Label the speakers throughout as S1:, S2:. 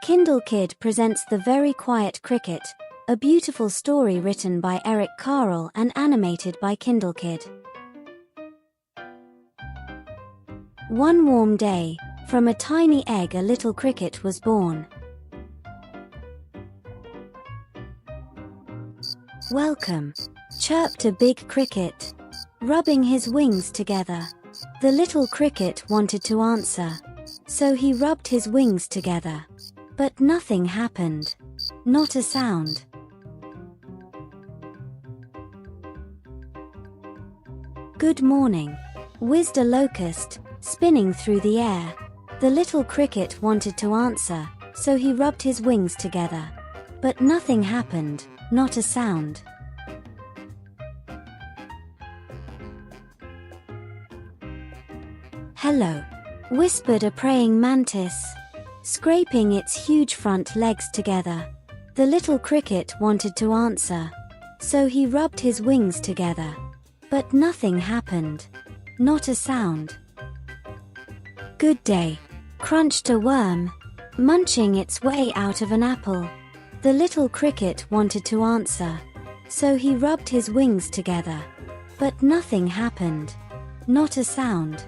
S1: Kindle Kid presents The Very Quiet Cricket, a beautiful story written by Eric Carle and animated by Kindle Kid. One warm day, from a tiny egg a little cricket was born. Welcome, chirped a big cricket, rubbing his wings together. The little cricket wanted to answer, so he rubbed his wings together. But nothing happened. Not a sound. Good morning, whizzed a locust, spinning through the air. The little cricket wanted to answer, so he rubbed his wings together. But nothing happened, not a sound. Hello, whispered a praying mantis, scraping its huge front legs together. The little cricket wanted to answer, so he rubbed his wings together. But nothing happened. Not a sound. Good day, crunched a worm, munching its way out of an apple. The little cricket wanted to answer, so he rubbed his wings together. But nothing happened. Not a sound.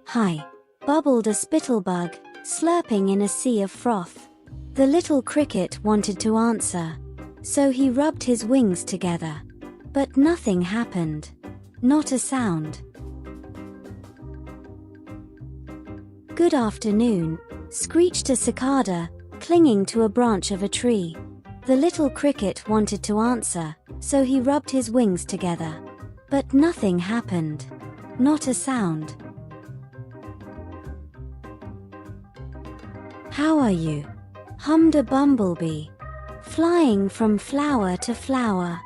S1: Hi, bubbled a spittlebug, slurping in a sea of froth. The little cricket wanted to answer, so he rubbed his wings together. But nothing happened. Not a sound. Good afternoon, screeched a cicada, clinging to a branch of a tree. The little cricket wanted to answer, so he rubbed his wings together. But nothing happened. Not a sound. How are you? Hummed a bumblebee, flying from flower to flower.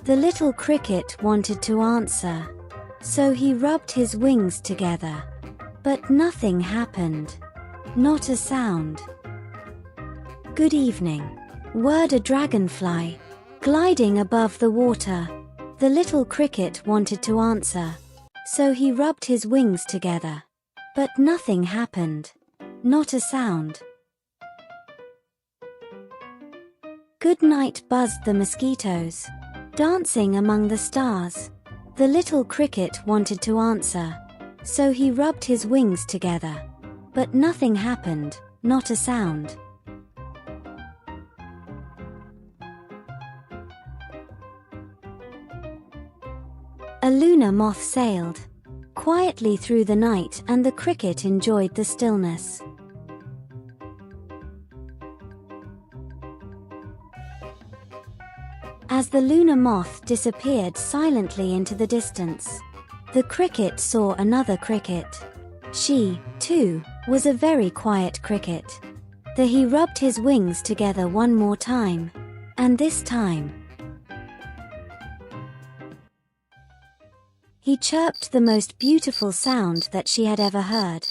S1: The little cricket wanted to answer, so he rubbed his wings together. But nothing happened. Not a sound. Good evening, whirred a dragonfly, gliding above the water. The little cricket wanted to answer, so he rubbed his wings together. But nothing happened. Not a sound. Good night, buzzed the mosquitoes, dancing among the stars. The little cricket wanted to answer, so he rubbed his wings together. But nothing happened, not a sound. A lunar moth sailed quietly through the night, and the cricket enjoyed the stillness. As the lunar moth disappeared silently into the distance, the cricket saw another cricket. She, too, was a very quiet cricket. He rubbed his wings together one more time, and this time he chirped the most beautiful sound that she had ever heard.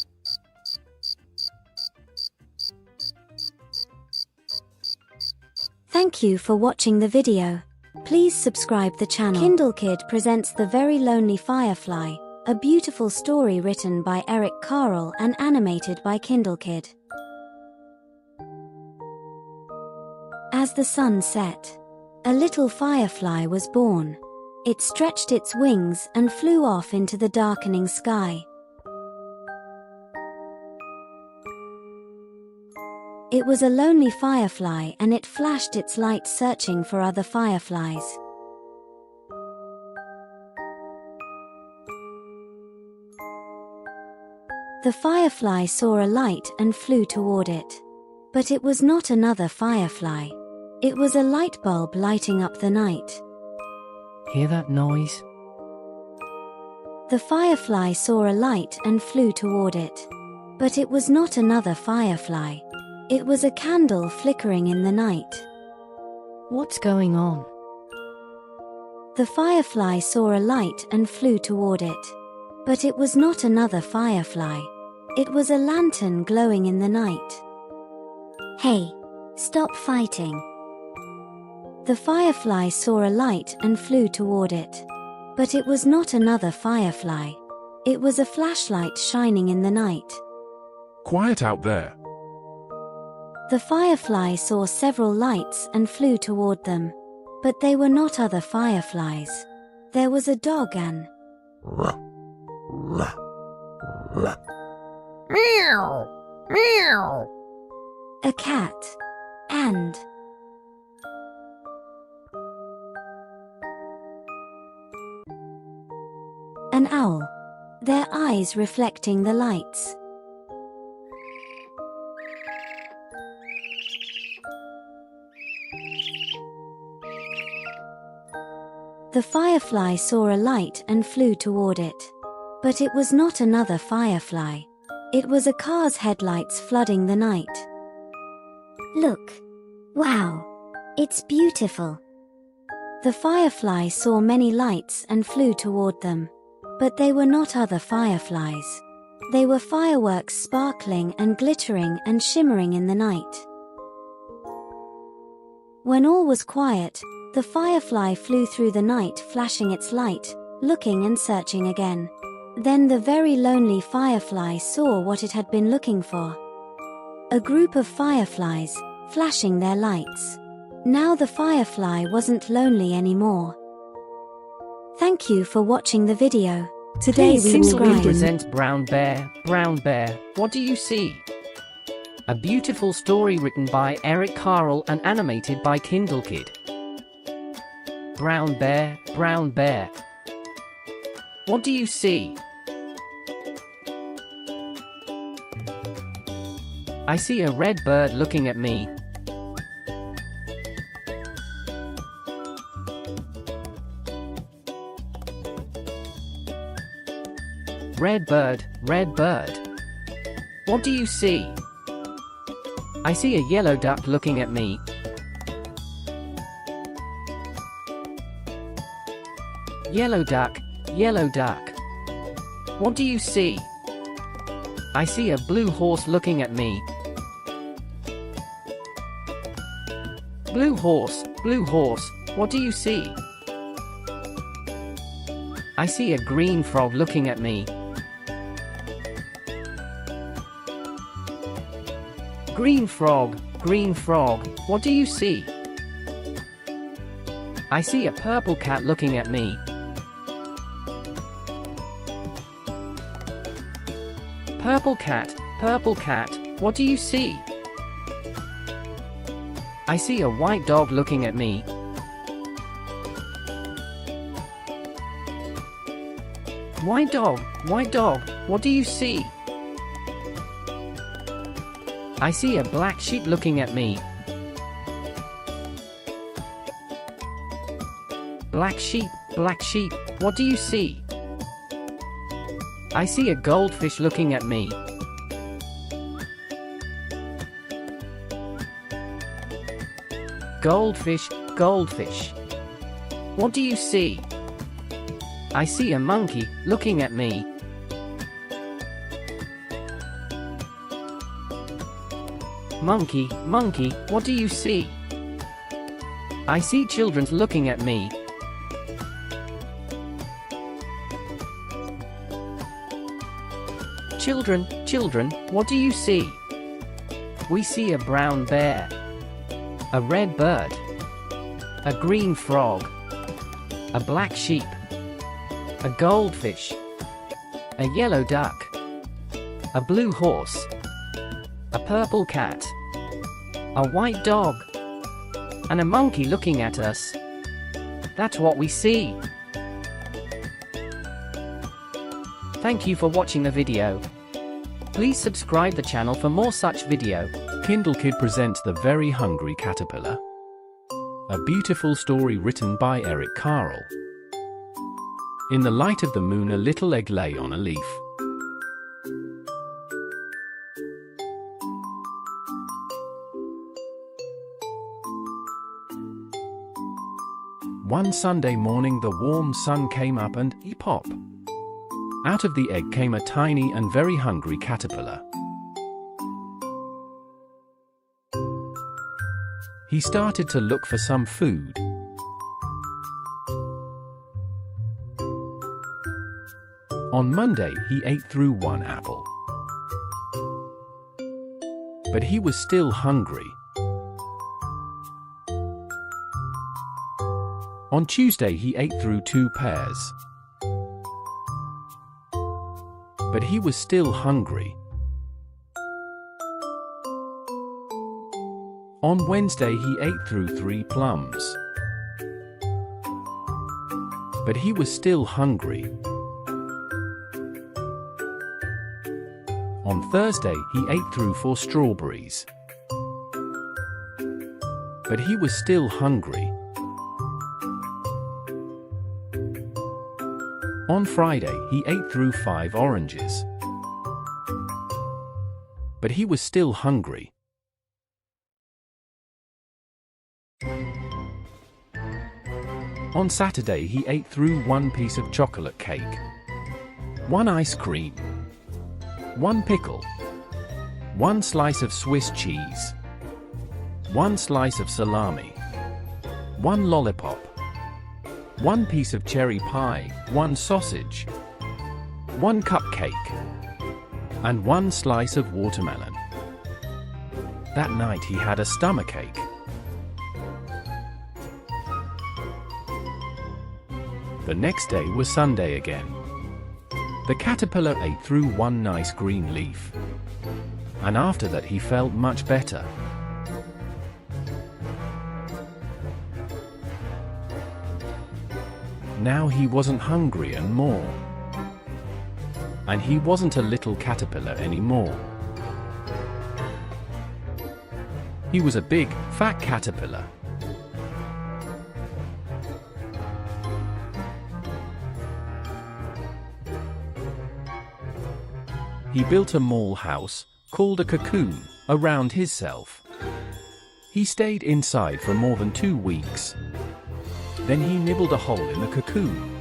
S1: Thank you for watching the video. Please subscribe the channel. Kindle Kid presents The Very Lonely Firefly, a beautiful story written by Eric Carle and animated by Kindle Kid. As the sun set, a little firefly was born. It stretched its wings and flew off into the darkening sky. It was a lonely firefly, and it flashed its light searching for other fireflies. The firefly saw a light and flew toward it. But it was not another firefly. It was a light bulb lighting up the night.
S2: Hear that noise?
S1: The firefly saw a light and flew toward it. But it was not another firefly. It was a candle flickering in the night.
S2: What's going on?
S1: The firefly saw a light and flew toward it. But it was not another firefly. It was a lantern glowing in the night. Hey, stop fighting. The firefly saw a light and flew toward it. But it was not another firefly. It was a flashlight shining in the night.
S3: Quiet out there.
S1: The firefly saw several lights and flew toward them. But they were not other fireflies. There was a dog and
S4: Meow! Meow!
S1: a cat and an owl, their eyes reflecting the lights. The firefly saw a light and flew toward it. But it was not another firefly. It was a car's headlights flooding the night. Look! Wow! It's beautiful! The firefly saw many lights and flew toward them. But they were not other fireflies. They were fireworks sparkling and glittering and shimmering in the night. When all was quiet, the firefly flew through the night flashing its light, looking and searching again. Then the very lonely firefly saw what it had been looking for. A group of fireflies, flashing their lights. Now the firefly wasn't lonely anymore. Thank you for watching the video. Today we will
S2: Storybook
S1: ride.
S2: presents Brown Bear, what do you see? A beautiful story written by Eric Carle and animated by Kindle Kid. Brown Bear, what do you see? I see a red bird looking at me. Red bird, what do you see? I see a yellow duck looking at me. Yellow duck, what do you see? I see a blue horse looking at me. Blue horse, what do you see? I see a green frog looking at me. Green frog, what do you see? I see a purple cat looking at me. Purple cat, what do you see? I see a white dog looking at me. White dog, what do you see? I see a black sheep looking at me. Black sheep, what do you see? I see a goldfish looking at me. Goldfish, what do you see? I see a monkey looking at me. Monkey, what do you see? I see children looking at me. Children, what do you see? We see a brown bear, a red bird, a green frog, a black sheep, a goldfish, a yellow duck, a blue horse, a purple cat, a white dog, and a monkey looking at us. That's what we see. Thank you for watching the video. Please subscribe the channel for more such video.
S3: Kindle Kid presents The Very Hungry Caterpillar. A beautiful story written by Eric Carle. In the light of the moon, a little egg lay on a leaf. One Sunday morning, the warm sun came up and, pop! Out of the egg came a tiny and very hungry caterpillar. He started to look for some food. On Monday, he ate through one apple. but he was still hungry. On Tuesday, he ate through 2 pears, but he was still hungry. On Wednesday, he ate through 3 plums, but he was still hungry. On Thursday, he ate through 4 strawberries, but he was still hungry. On Friday, he ate through 5 oranges, but he was still hungry. On Saturday, he ate through 1 piece of chocolate cake, 1 ice cream, 1 pickle, 1 slice of Swiss cheese, 1 slice of salami, 1 lollipop, 1 piece of cherry pie, 1 sausage, 1 cupcake, and 1 slice of watermelon. That night he had a stomachache. The next day was Sunday again. The caterpillar ate through 1 nice green leaf, and after that he felt much better. Now he wasn't hungry anymore, and he wasn't a little caterpillar anymore. He was a big, fat caterpillar. He built a mole house, called a cocoon, around himself. He stayed inside for more than 2 weeks. Then he nibbled a hole in the cocoon,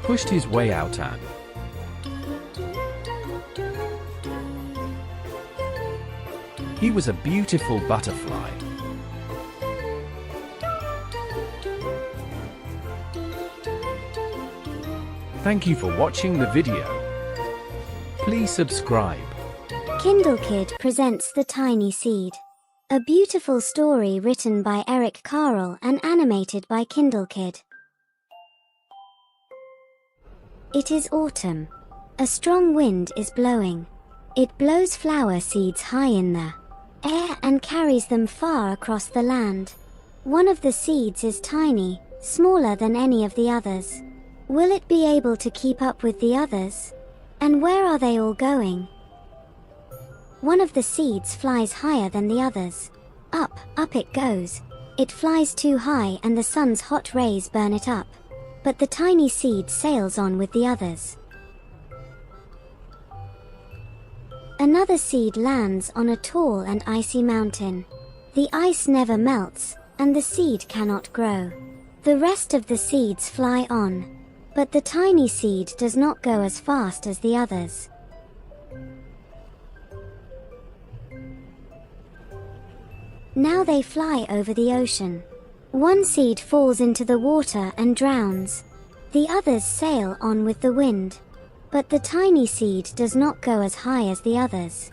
S3: pushed his way out and he was a beautiful butterfly. Thank you for watching the video. Please subscribe.
S1: Kindle Kid presents The Tiny Seed, a beautiful story written by Eric Carle and animated by Kindle Kid. It is autumn. A strong wind is blowing. It blows flower seeds high in the air and carries them far across the land. One of the seeds is tiny, smaller than any of the others. Will it be able to keep up with the others? And where are they all going? One of the seeds flies higher than the others. Up, up it goes. It flies too high and the sun's hot rays burn it up. But the tiny seed sails on with the others. Another seed lands on a tall and icy mountain. The ice never melts, and the seed cannot grow. The rest of the seeds fly on, but the tiny seed does not go as fast as the others. Now they fly over the ocean. One seed falls into the water and drowns. The others sail on with the wind, but the tiny seed does not go as high as the others.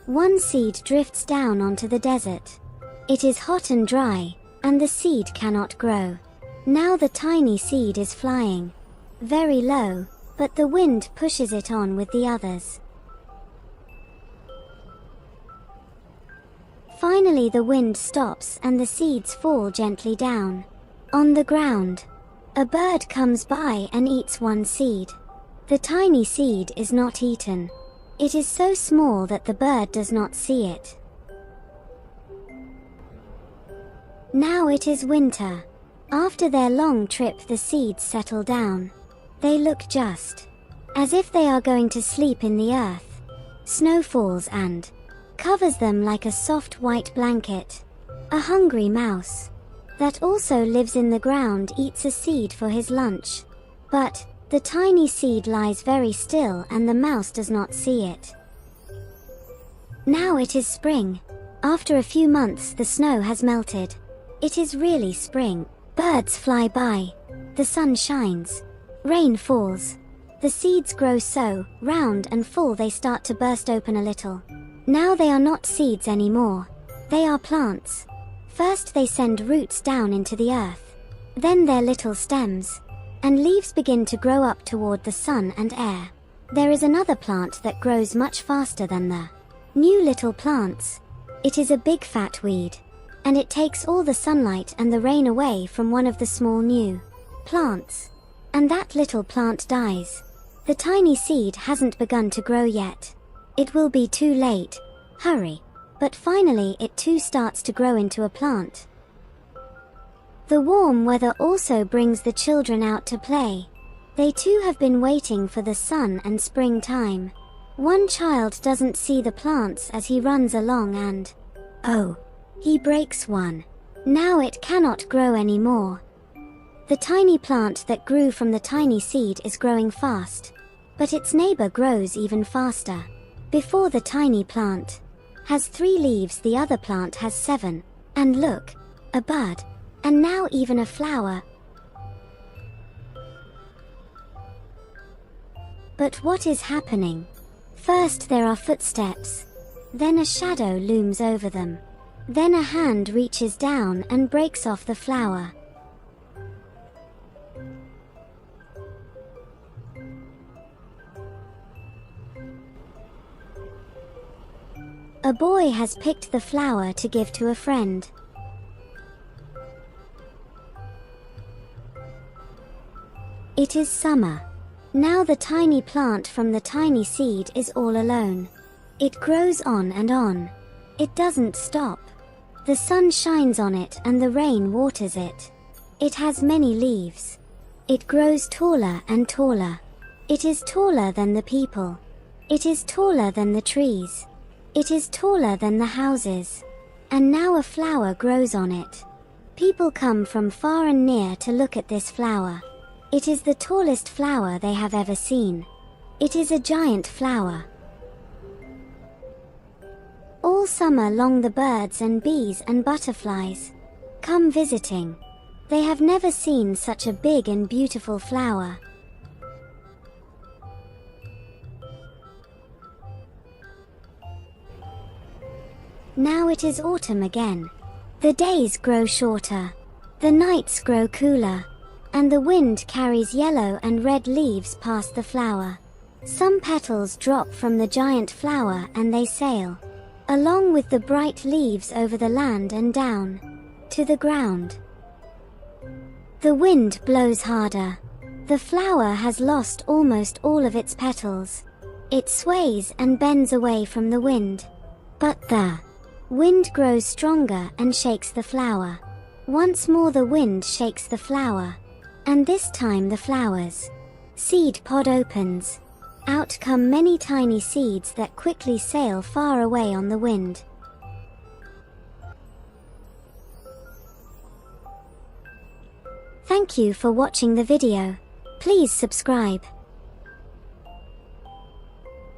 S1: One seed drifts down onto the desert. It is hot and dry, and the seed cannot grow. Now the tiny seed is flying, very low, but the wind pushes it on with the others. Finally the wind stops and the seeds fall gently down. On the ground, a bird comes by and eats one seed. The tiny seed is not eaten. It is so small that the bird does not see it. Now it is winter. After their long trip the seeds settle down. They look just as if they are going to sleep in the earth. Snow falls and covers them like a soft white blanket. A hungry mouse that also lives in the ground eats a seed for his lunch. But the tiny seed lies very still and the mouse does not see it. Now it is spring. After a few months the snow has melted. It is really spring. Birds fly by. The sun shines. Rain falls. The seeds grow so round and full they start to burst open a little. Now they are not seeds anymore. They are plants. First they send roots down into the earth. Then their little stems and leaves begin to grow up toward the sun and air. There is another plant that grows much faster than the new little plants. It is a big fat weed, and it takes all the sunlight and the rain away from one of the small new plants. And that little plant dies. The tiny seed hasn't begun to grow yet. It will be too late. Hurry. But finally it too starts to grow into a plant. The warm weather also brings the children out to play. They too have been waiting for the sun and springtime. One child doesn't see the plants as he runs along and, oh, he breaks one. Now it cannot grow anymore. The tiny plant that grew from the tiny seed is growing fast, but its neighbor grows even faster. Before the tiny plant has 3 leaves, the other plant has 7. And look, a bud, and now even a flower. But what is happening? First there are footsteps, then a shadow looms over them. Then a hand reaches down and breaks off the flower. A boy has picked the flower to give to a friend. It is summer. Now the tiny plant from the tiny seed is all alone. It grows on and on. It doesn't stop. The sun shines on it and the rain waters it. It has many leaves. It grows taller and taller. It is taller than the people. It is taller than the trees. It is taller than the houses. And now a flower grows on it. People come from far and near to look at this flower. It is the tallest flower they have ever seen. It is a giant flower. All summer long the birds and bees and butterflies come visiting. They have never seen such a big and beautiful flower. Now it is autumn again. The days grow shorter. The nights grow cooler. And the wind carries yellow and red leaves past the flower. Some petals drop from the giant flower and they sail along with the bright leaves over the land and down to the ground. The wind blows harder. The flower has lost almost all of its petals. It sways and bends away from the wind. But the wind grows stronger and shakes the flower. Once more the wind shakes the flower. And this time the flower's seed pod opens. Out come many tiny seeds that quickly sail far away on the wind. Thank you for watching the video. Please subscribe.